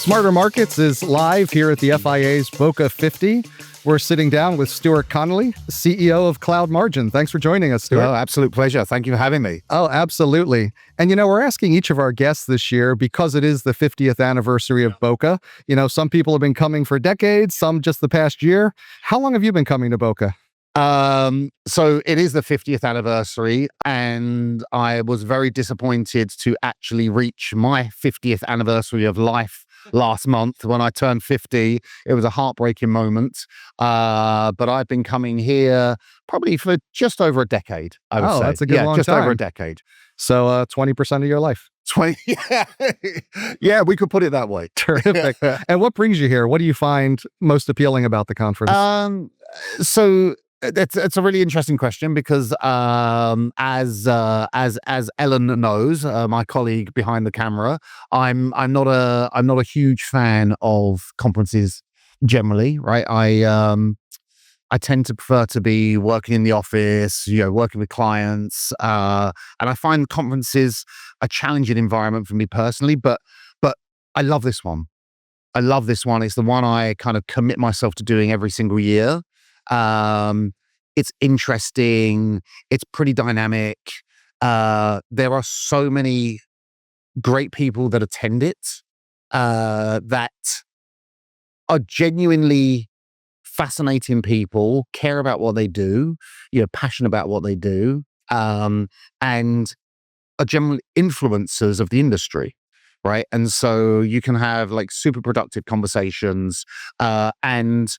Smarter Markets is live here at the FIA's Boca 50. We're sitting down with Stuart Connolly, CEO of CloudMargin. Thanks for joining us, Stuart. Oh, absolute pleasure. Thank you for having me. Oh, absolutely. And, we're asking each of our guests this year, because it is the 50th anniversary of Boca. Some people have been coming for decades, some just the past year. How long have you been coming to Boca? So it is the 50th anniversary, and I was very disappointed to actually reach my 50th anniversary of life last month when I turned 50. It was a heartbreaking moment. But I've been coming here probably for just over a decade, I would say. That's a good long just time. over a decade. So 20% of your life. 20, yeah, we could put it that way. Terrific. And what brings you here? What do you find most appealing about the conference? So it's a really interesting question because as Ellen knows, my colleague behind the camera, I'm not a huge fan of conferences generally, right? I tend to prefer to be working in the office, working with clients, and I find conferences a challenging environment for me personally. But I love this one. It's the one I kind of commit myself to doing every single year. It's interesting. It's pretty dynamic. There are so many great people that attend it that are genuinely fascinating people, care about what they do, passionate about what they do, and are generally influencers of the industry, right? And so you can have like super productive conversations, and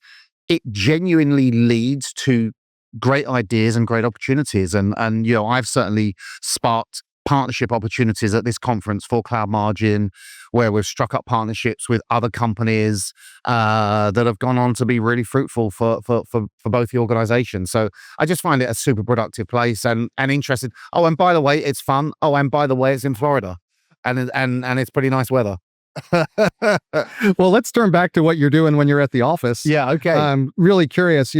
it genuinely leads to great ideas and great opportunities. And I've certainly sparked partnership opportunities at this conference for CloudMargin, where we've struck up partnerships with other companies that have gone on to be really fruitful for both the organizations. So I just find it a super productive place and interesting. Oh, and by the way, it's fun. Oh, and by the way, it's in Florida, and it's pretty nice weather. Well, let's turn back to what you're doing when you're at the office. Yeah, okay. I'm really curious,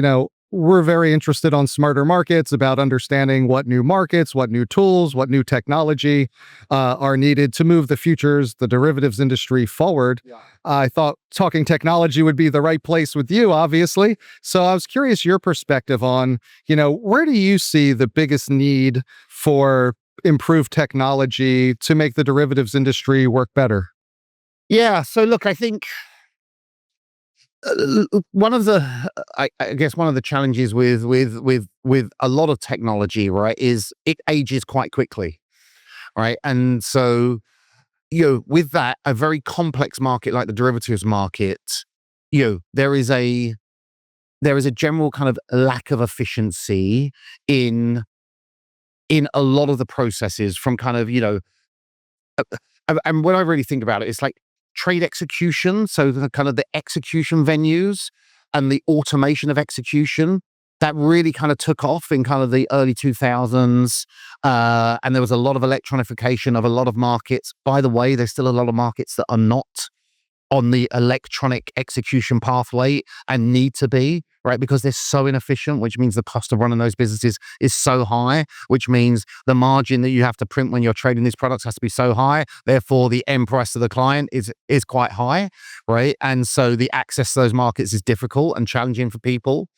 we're very interested on Smarter Markets about understanding what new markets, what new tools, what new technology are needed to move the futures, the derivatives industry forward. Yeah. I thought talking technology would be the right place with you, obviously. So I was curious your perspective on, where do you see the biggest need for improved technology to make the derivatives industry work better? Yeah. So look, I think one of the challenges with a lot of technology, right, is it ages quite quickly, right? And so, with that, a very complex market like the derivatives market, there is a general kind of lack of efficiency in a lot of the processes from kind of, and when I really think about it, it's like trade execution, so the kind of the execution venues and the automation of execution that really kind of took off in kind of the early 2000s, and there was a lot of electronification of a lot of markets. By the way, there's still a lot of markets that are not on the electronic execution pathway and need to be, right? Because they're so inefficient, which means the cost of running those businesses is so high, which means the margin that you have to print when you're trading these products has to be so high. Therefore, the end price to the client is quite high, right? And so the access to those markets is difficult and challenging for people.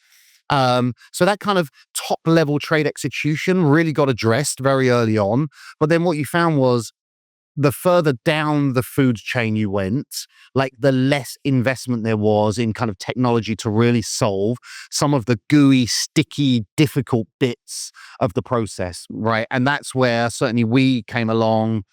So that kind of top level trade execution really got addressed very early on. But then what you found was the further down the food chain you went, like the less investment there was in kind of technology to really solve some of the gooey, sticky, difficult bits of the process, right? And that's where certainly we came along,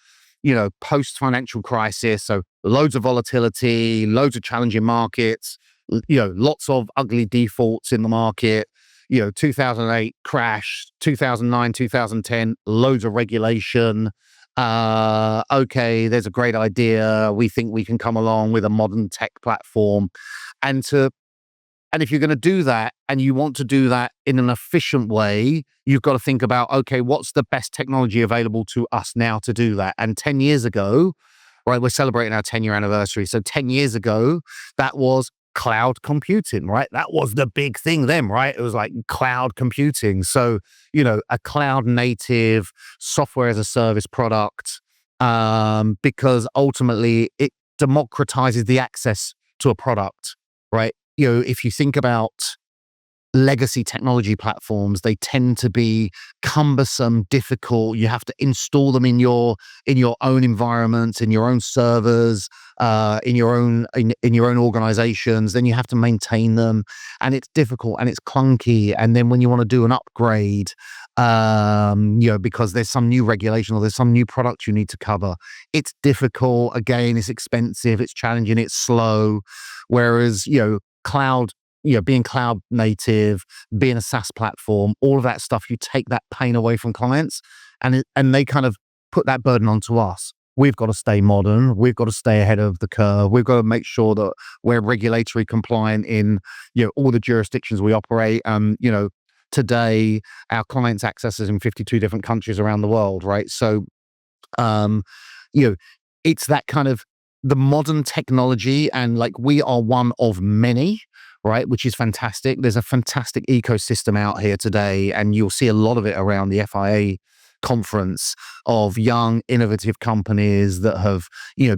post-financial crisis. So loads of volatility, loads of challenging markets, lots of ugly defaults in the market. 2008 crash, 2009, 2010, loads of regulation. Okay, there's a great idea. We think we can come along with a modern tech platform. And if you're going to do that and you want to do that in an efficient way, you've got to think about, okay, what's the best technology available to us now to do that? And 10 years ago, right, we're celebrating our 10-year anniversary. So 10 years ago, that was cloud computing, right? That was the big thing then, right? It was like cloud computing. So, a cloud native software as a service product, because ultimately it democratizes the access to a product, right? If you think about legacy technology platforms, they tend to be cumbersome, difficult. You have to install them in your own environments, in your own servers, in your own organizations. Then you have to maintain them, and it's difficult and it's clunky. And then when you want to do an upgrade, because there's some new regulation or there's some new product you need to cover, it's difficult. Again, it's expensive, it's challenging, it's slow. Whereas cloud, being cloud native, being a SaaS platform, all of that stuff, you take that pain away from clients, and they kind of put that burden onto us. We've got to stay modern. We've got to stay ahead of the curve. We've got to make sure that we're regulatory compliant in all the jurisdictions we operate. Today our clients access us in 52 different countries around the world, right? So, it's that kind of the modern technology, and like we are one of many, right? Which is fantastic. There's a fantastic ecosystem out here today, and you'll see a lot of it around the FIA conference of young, innovative companies that have,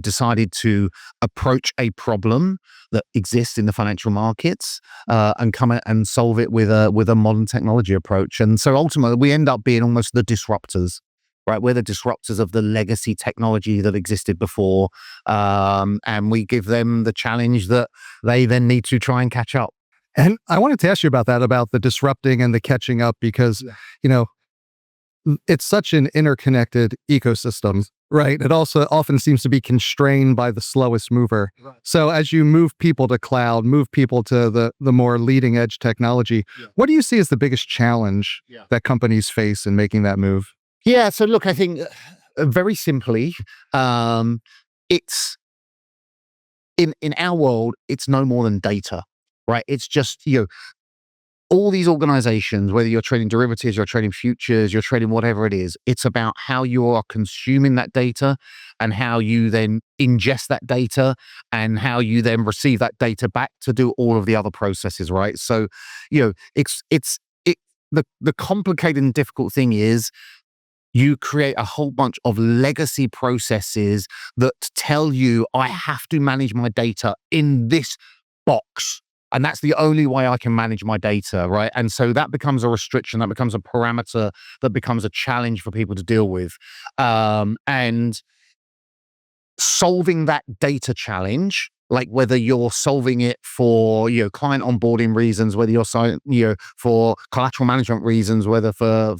decided to approach a problem that exists in the financial markets, and come and solve it with a modern technology approach. And so ultimately, we end up being almost the disruptors. Right, we're the disruptors of the legacy technology that existed before, and we give them the challenge that they then need to try and catch up. And I wanted to ask you about that, about the disrupting and the catching up, because, it's such an interconnected ecosystem, right? It also often seems to be constrained by the slowest mover. Right. So as you move people to cloud, move people to the more leading edge technology, what do you see as the biggest challenge that companies face in making that move? Yeah. So look, I think very simply, it's in our world, it's no more than data, right? It's just, all these organizations, whether you're trading derivatives, you're trading futures, you're trading whatever it is, it's about how you are consuming that data and how you then ingest that data and how you then receive that data back to do all of the other processes, right? So, the complicated and difficult thing is, you create a whole bunch of legacy processes that tell you, I have to manage my data in this box. And that's the only way I can manage my data, right? And so that becomes a restriction, that becomes a parameter, that becomes a challenge for people to deal with. And solving that data challenge, like whether you're solving it for client onboarding reasons, whether you're for collateral management reasons, whether for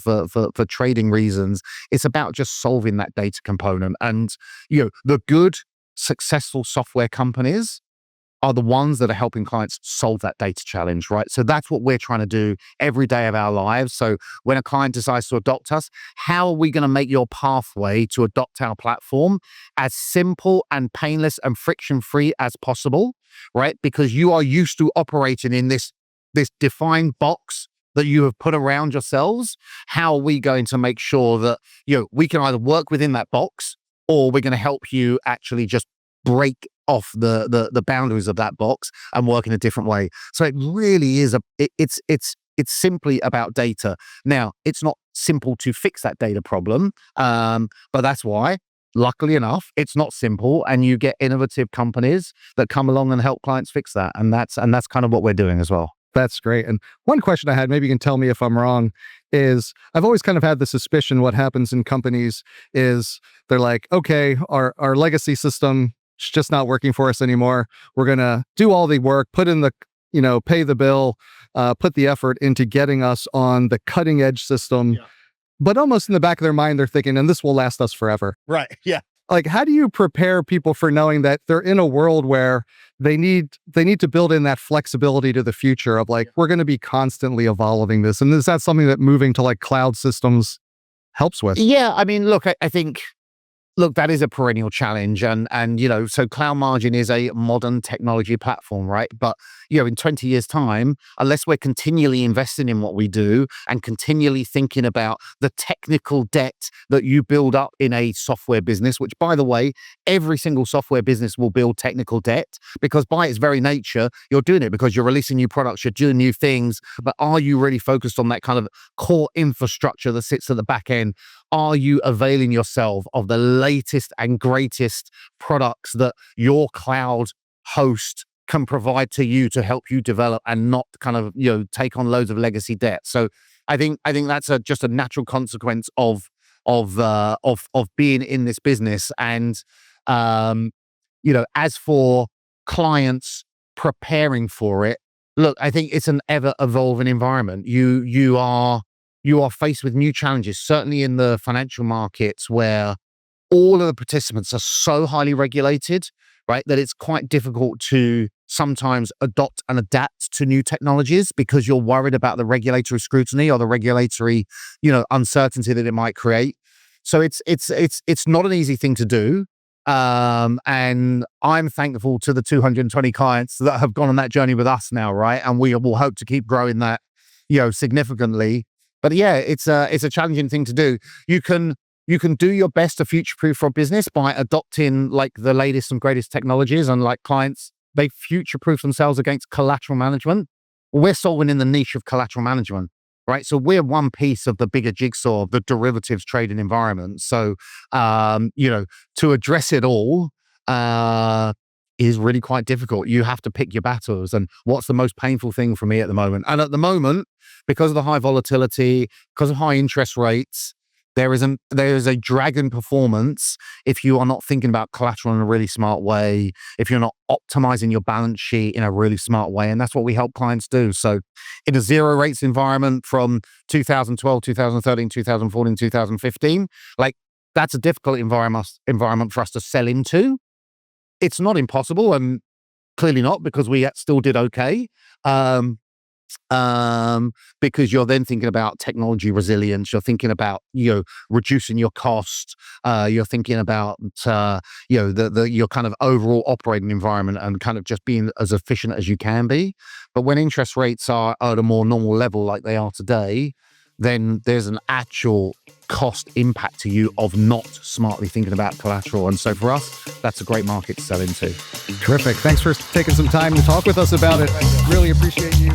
trading reasons, it's about just solving that data component. And the good, successful software companies are the ones that are helping clients solve that data challenge, right? So that's what we're trying to do every day of our lives. So when a client decides to adopt us, how are we going to make your pathway to adopt our platform as simple and painless and friction-free as possible, right? Because you are used to operating in this defined box that you have put around yourselves. How are we going to make sure that we can either work within that box, or we're going to help you actually just break off the boundaries of that box and work in a different way? So it really is it's simply about data. Now, it's not simple to fix that data problem, but that's why, luckily enough, it's not simple, and you get innovative companies that come along and help clients fix that, and that's kind of what we're doing as well. That's great. And one question I had, maybe you can tell me if I'm wrong, is I've always kind of had the suspicion what happens in companies is they're like, okay, our legacy system is just not working for us anymore. We're going to do all the work, put in the, pay the bill, put the effort into getting us on the cutting edge system. Yeah. But almost in the back of their mind, they're thinking, and this will last us forever. Right. Yeah. Like, how do you prepare people for knowing that they're in a world where they need to build in that flexibility to the future of like, we're going to be constantly evolving this? And is that something that moving to like cloud systems helps with? Yeah. I mean, look, I think, that is a perennial challenge. And so CloudMargin is a modern technology platform, right? But in 20 years' time, unless we're continually investing in what we do and continually thinking about the technical debt that you build up in a software business, which, by the way, every single software business will build technical debt, because by its very nature, you're doing it because you're releasing new products, you're doing new things. But are you really focused on that kind of core infrastructure that sits at the back end? Are you availing yourself of the latest and greatest products that your cloud host can provide to you to help you develop, and not kind of take on loads of legacy debt? So I think that's just a natural consequence of being in this business. And as for clients preparing for it, look, I think it's an ever evolving environment. You are faced with new challenges, certainly in the financial markets, where all of the participants are so highly regulated, right, that it's quite difficult to sometimes adopt and adapt to new technologies, because you're worried about the regulatory scrutiny or the regulatory, uncertainty that it might create. So it's not an easy thing to do. And I'm thankful to the 220 clients that have gone on that journey with us now, right? And we will hope to keep growing that, significantly. But yeah, it's a challenging thing to do. You can do your best to future-proof your business by adopting like the latest and greatest technologies, and like clients, they future-proof themselves against collateral management. We're solving in the niche of collateral management, right? So we're one piece of the bigger jigsaw of the derivatives trading environment. So, to address it all is really quite difficult. You have to pick your battles. And what's the most painful thing for me at the moment? And at the moment, because of the high volatility, because of high interest rates, there is a drag in performance if you are not thinking about collateral in a really smart way, if you're not optimizing your balance sheet in a really smart way. And that's what we help clients do. So in a zero rates environment from 2012, 2013, 2014, 2015, like that's a difficult environment for us to sell into. It's not impossible, and clearly not, because we still did okay. Because you're then thinking about technology resilience, you're thinking about reducing your cost, you're thinking about your kind of overall operating environment, and kind of just being as efficient as you can be. But when interest rates are at a more normal level like they are today, then there's an actual cost impact to you of not smartly thinking about collateral. And so for us, that's a great market to sell into. Terrific. Thanks for taking some time to talk with us about it. Really appreciate you.